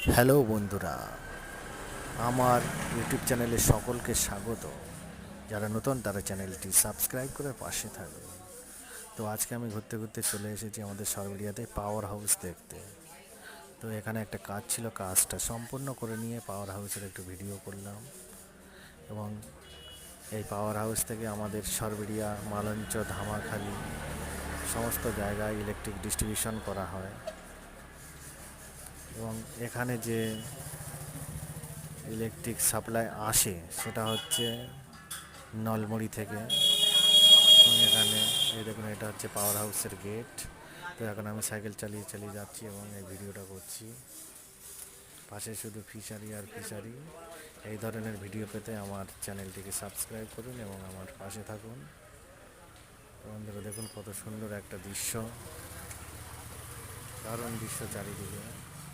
Hello বন্ধুরা, আমার YouTube চ্যানেলে সকলকে স্বাগত। যারা নতুন তারা চ্যানেলটি সাবস্ক্রাইব করে পাশে থাকবে। তো আজকে আমি ঘুরতে ঘুরতে চলে এসেছি আমাদের সরবেরিয়াতে পাওয়ার হাউস দেখতে। তো এখানে একটা কাজ ছিল, কাজটা সম্পূর্ণ করে নিয়ে পাওয়ার হাউসের একটু ভিডিও করলাম। এবং এই পাওয়ার হাউস থেকে আমাদের সরবেরিয়া, মালঞ্চ, ধামাখালি সমস্ত জায়গায় ইলেকট্রিক ডিস্ট্রিবিউশন করা হয়। এবং এখানে যে ইলেকট্রিক সাপ্লাই আসে সেটা হচ্ছে নলমুড়ি থেকে। এবং এখানে এই দেখুন, এটা হচ্ছে পাওয়ার হাউসের গেট। তো এখন আমি সাইকেল চালিয়ে চালিয়ে যাচ্ছি এবং এই ভিডিওটা করছি। পাশে শুধু ফিশারি আর ফিশারি। এই ধরনের ভিডিও পেতে আমার চ্যানেলটিকে সাবস্ক্রাইব করুন এবং আমার পাশে থাকুন। বন্ধুরা দেখুন কত সুন্দর একটা দৃশ্য, দারুণ দৃশ্য চারিদিকে।